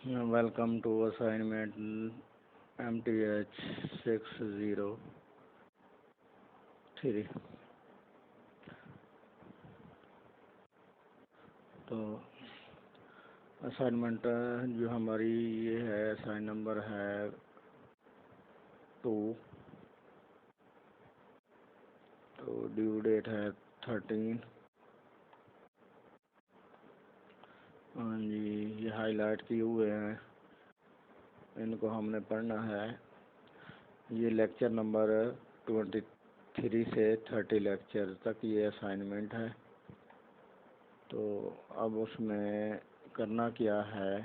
Welcome to assignment MTH 603। तो assignment जो हमारी ये है, असाइन नंबर है 2। तो ड्यू डेट है 13। हाँ जी, ये हाईलाइट किए हुए हैं, इनको हमने पढ़ना है। ये लेक्चर नंबर 23 से 30 लेक्चर तक ये असाइनमेंट है। तो अब उसमें करना क्या है,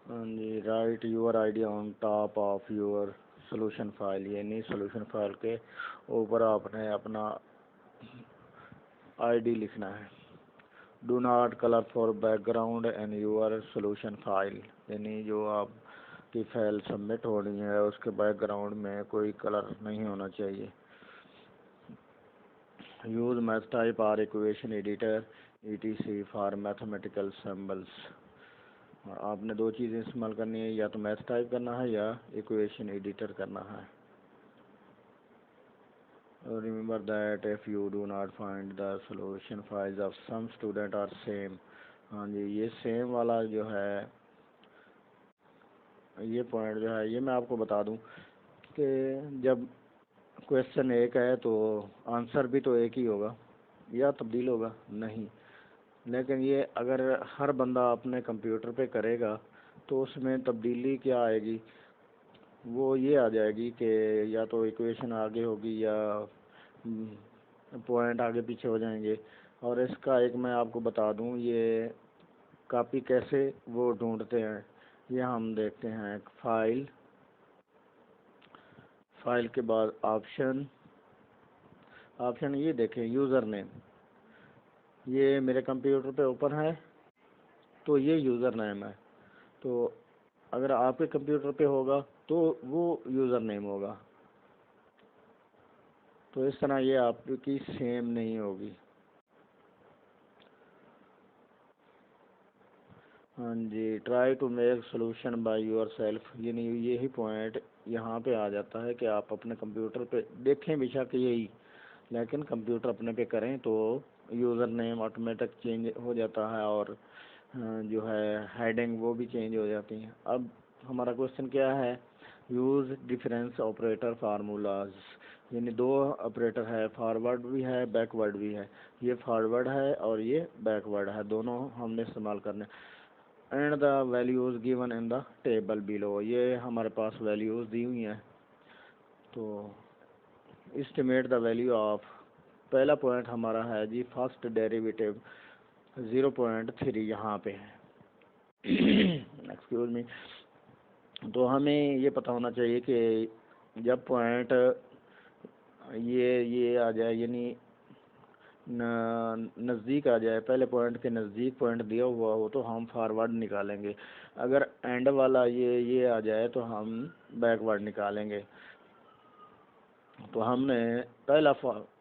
हाँ जी, write your idea on top of your solution file, यानी सोल्यूशन फाइल के ऊपर आपने अपना आईडी लिखना है। Do not colour for background and your solution file, यानी जो आपकी फाइल सबमिट हो रही है उसके बैकग्राउंड में कोई कलर नहीं होना चाहिए। यूज मैथ टाइप और equation editor ETC for mathematical symbols. आपने दो चीज़ें इस्तेमाल करनी है, या तो मैथ टाइप करना है या इक्वेशन एडिटर करना है। Remember that if you do not find the solution files of some student are same. हाँ जी, ये सेम वाला जो है, ये पॉइंट जो है, ये मैं आपको बता दूं कि जब क्वेश्चन एक है तो आंसर भी तो एक ही होगा या तब्दील होगा नहीं। लेकिन ये अगर हर बंदा अपने कंप्यूटर पे करेगा तो उसमें तब्दीली क्या आएगी, वो ये आ जाएगी कि या तो इक्वेशन आगे होगी या पॉइंट आगे पीछे हो जाएंगे। और इसका एक मैं आपको बता दूं, ये कॉपी कैसे वो ढूंढते हैं, ये हम देखते हैं। फाइल, फाइल के बाद ऑप्शन, ऑप्शन ये देखें यूज़र नेम, ये मेरे कंप्यूटर पे ओपन है तो ये यूज़र नेम है। तो अगर आपके कंप्यूटर पे होगा तो वो यूज़र नेम होगा। तो इस तरह ये आपकी सेम नहीं होगी। हाँ जी, try to make solution by yourself, यानी यही पॉइंट यहाँ पे आ जाता है कि आप अपने कंप्यूटर पे देखें बेशक यही, लेकिन कंप्यूटर अपने पे करें तो यूज़र नेम ऑटोमेटिक चेंज हो जाता है और जो है हेडिंग वो भी चेंज हो जाती हैं। अब हमारा क्वेश्चन क्या है, यूज़ डिफरेंस ऑपरेटर फार्मूलाज, यानी दो ऑपरेटर है, फॉरवर्ड भी है बैकवर्ड भी है। ये फॉरवर्ड है और ये बैकवर्ड है, दोनों हमने इस्तेमाल करने। And the values given in the table below, ये हमारे पास वैल्यूज़ दी हुई हैं। तो एस्टिमेट द वैल्यू ऑफ, पहला पॉइंट हमारा है जी फर्स्ट डेरिवेटिव 0.3 यहाँ पे है। Excuse me. तो हमें ये पता होना चाहिए कि जब पॉइंट ये आ जाए, यानी नज़दीक आ जाए, पहले पॉइंट के नज़दीक पॉइंट दिया हुआ हो तो हम फॉरवर्ड निकालेंगे। अगर एंड वाला ये आ जाए तो हम बैकवर्ड निकालेंगे। तो हमने पहला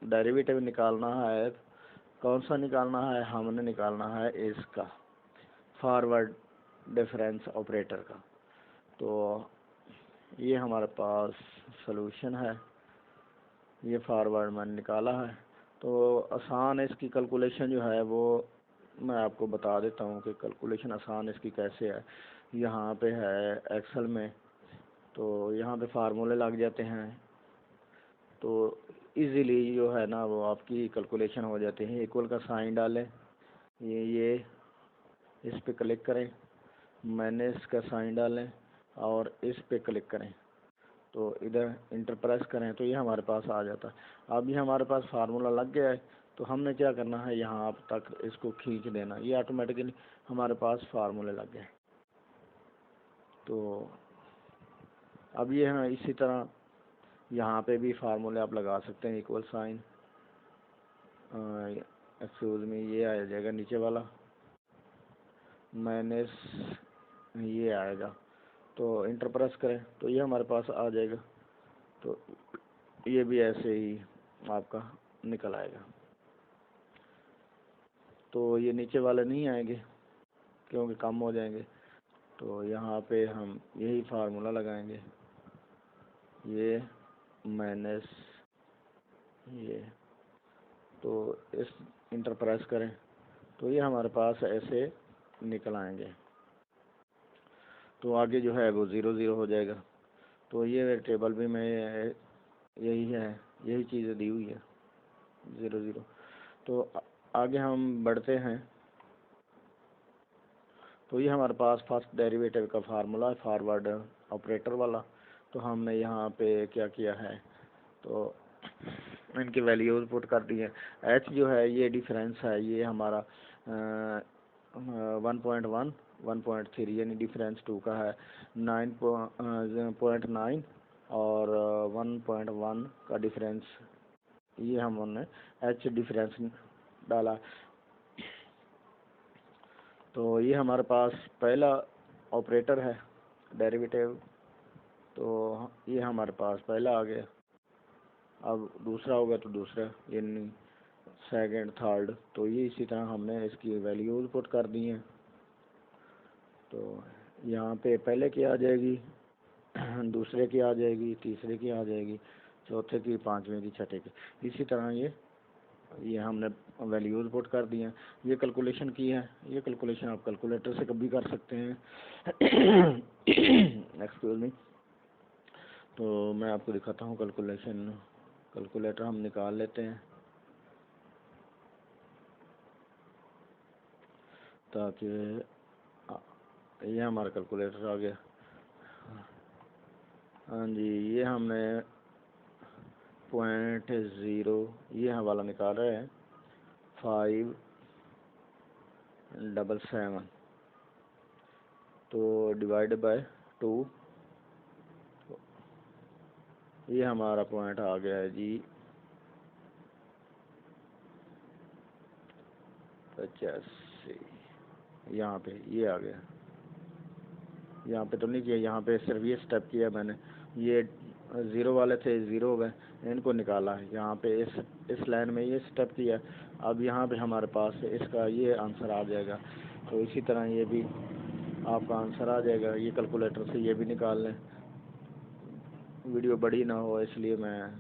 डेरिवेटिव निकालना है, कौन सा निकालना है, हमने निकालना है इसका फॉरवर्ड डिफरेंस ऑपरेटर का। तो ये हमारे पास सॉल्यूशन है, ये फॉरवर्ड मैंने निकाला है। तो आसान इसकी कैलकुलेशन जो है वो मैं आपको बता देता हूँ कि कैलकुलेशन आसान इसकी कैसे है। यहाँ पे है एक्सेल में, तो यहाँ पे फार्मूले लग जाते हैं, तो इजीली जो है ना वो आपकी कैलकुलेशन हो जाती है। इक्वल का साइन डालें, ये इस पे क्लिक करें, माइनस का साइन डालें और इस पे क्लिक करें, तो इधर इंटर प्रेस करें तो ये हमारे पास आ जाता है। अब ये हमारे पास फार्मूला लग गया है, तो हमने क्या करना है, यहाँ तक इसको खींच देना, ये ऑटोमेटिकली हमारे पास फार्मूले लग गए। तो अब ये है इसी तरह यहाँ पे भी फार्मूले आप लगा सकते हैं। इक्वल साइन, एक्सक्यूज में ये आ जाएगा नीचे वाला, माइनस ये आएगा, तो इंटर प्रेस करें तो ये हमारे पास आ जाएगा। तो ये भी ऐसे ही आपका निकल आएगा। तो ये नीचे वाले नहीं आएंगे, क्योंकि कम हो जाएंगे। तो यहाँ पे हम यही फार्मूला लगाएंगे, ये माइनस ये, तो इस इंटर प्रेस करें तो ये हमारे पास ऐसे निकल आएंगे। तो आगे जो है वो 0 0 हो जाएगा। तो ये टेबल भी में यही है, यही चीज़ें दी हुई है 0 0। तो आगे हम बढ़ते हैं। तो ये हमारे पास फर्स्ट डेरिवेटिव का फार्मूला है फॉरवर्ड ऑपरेटर वाला। तो हमने यहाँ पे क्या किया है, तो इनकी वैल्यूज पुट कर दी है। एच जो है ये डिफरेंस है, ये हमारा 1.1 1.3 यानी डिफरेंस 2 का है, 9.9 और 1.1 का डिफरेंस, ये हमने एच डिफरेंस डाला। तो ये हमारे पास पहला ऑपरेटर है डेरिवेटिव, तो ये हमारे पास पहला आ गया। अब दूसरा होगा तो दूसरा, यानी सेकंड थर्ड, तो ये इसी तरह हमने इसकी वैल्यूज पुट कर दी हैं। तो यहाँ पे पहले की आ जाएगी, दूसरे की आ जाएगी, तीसरे की आ जाएगी, चौथे की, पांचवें की, छठे की, इसी तरह ये हमने वैल्यूज पुट कर दी हैं। ये कैलकुलेशन की है, ये कैलकुलेशन आप कैलकुलेटर से कभी कर सकते हैं। Excuse me. तो मैं आपको दिखाता हूँ कैलकुलेशन। कैलकुलेटर हम निकाल लेते हैं ताकि ये हमारा कैलकुलेटर आ गया। हाँ जी, ये हमने 0.0 ये हवाला निकाल रहे हैं 577, तो डिवाइड बाय 2, ये हमारा पॉइंट आ गया है जी 85। यहाँ पे ये आ गया, यहाँ पे तो नहीं किया, यहाँ पे सिर्फ ये स्टेप किया मैंने। ये 0 वाले थे, 0 हो गए, इनको निकाला है। यहाँ पे इस लाइन में ये स्टेप किया। अब यहाँ पे हमारे पास इसका ये आंसर आ जाएगा। तो इसी तरह ये भी आपका आंसर आ जाएगा। ये कैलकुलेटर से ये भी निकाल लें। वीडियो बड़ी ना हो इसलिए मैं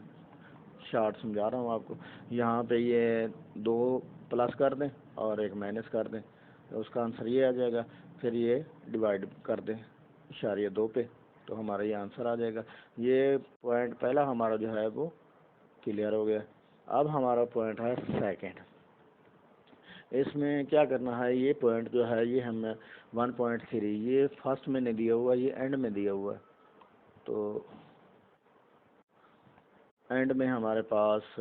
शॉर्ट समझा रहा हूँ आपको। यहाँ पे ये 2 प्लस कर दें और 1 माइनस कर दें, तो उसका आंसर ये आ जाएगा। फिर ये डिवाइड कर दें 0.2 पे, तो हमारा ये आंसर आ जाएगा। ये पॉइंट पहला हमारा जो है वो क्लियर हो गया। अब हमारा पॉइंट है सेकंड। इसमें क्या करना है, ये पॉइंट जो है ये हमें 1.3, ये फर्स्ट में नहीं दिया हुआ, ये एंड में दिया हुआ है। तो एंड में हमारे पास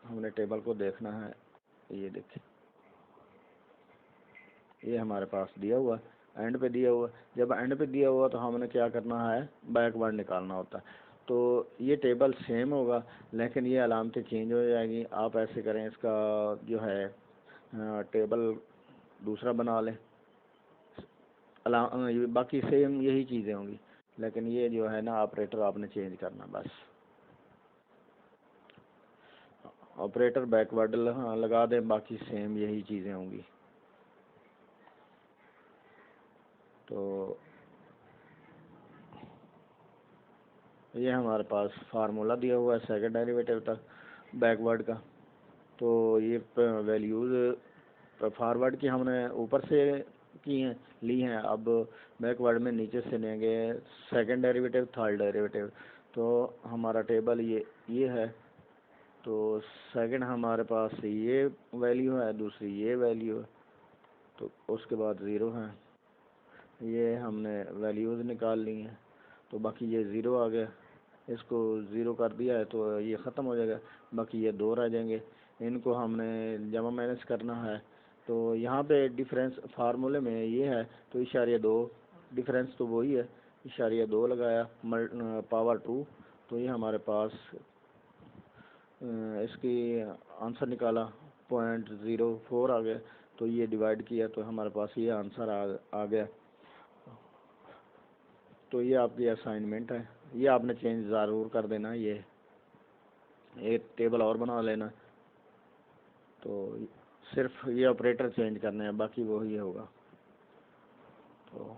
हमने टेबल को देखना है, ये देखिए ये हमारे पास दिया हुआ, एंड पे दिया हुआ। जब एंड पे दिया हुआ तो हमने क्या करना है, बैकवर्ड निकालना होता है। तो ये टेबल सेम होगा लेकिन ये अलामतें चेंज हो जाएंगी। आप ऐसे करें, इसका जो है टेबल दूसरा बना लें, बाकी सेम यही चीज़ें होंगी, लेकिन ये जो है ना ऑपरेटर आपने चेंज करना बस। ऑपरेटर बैकवर्ड लगा दें, बाकी सेम यही चीज़ें होंगी। तो ये हमारे पास फार्मूला दिया हुआ है सेकंड डेरिवेटिव तक बैकवर्ड का। तो ये वैल्यूज़ फॉरवर्ड की हमने ऊपर से की हैं, ली हैं। अब बैकवर्ड में नीचे से लेंगे सेकंड डेरिवेटिव, थर्ड डेरिवेटिव। तो हमारा टेबल ये है। तो सेकंड हमारे पास ये वैल्यू है, दूसरी ये वैल्यू है, तो उसके बाद 0 है। ये हमने वैल्यूज़ निकाल ली हैं, तो बाकी ये 0 आ गया। इसको 0 कर दिया है तो ये ख़त्म हो जाएगा, बाकी ये 2 रह जाएंगे। इनको हमने जमा माइनस करना है। तो यहाँ पे डिफरेंस फार्मूले में ये है, तो 0.2 डिफरेंस तो वही है, 0.2 लगाया पावर 2, तो ये हमारे पास इसकी आंसर निकाला 0.04 आ गया। तो ये डिवाइड किया तो हमारे पास ये आंसर आ गया। तो ये आपकी असाइनमेंट है, ये आपने चेंज ज़रूर कर देना। ये एक टेबल और बना लेना। तो सिर्फ ये ऑपरेटर चेंज करने हैं, बाकी वही होगा। तो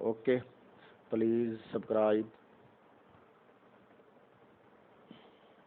ओके, प्लीज़ सब्सक्राइब।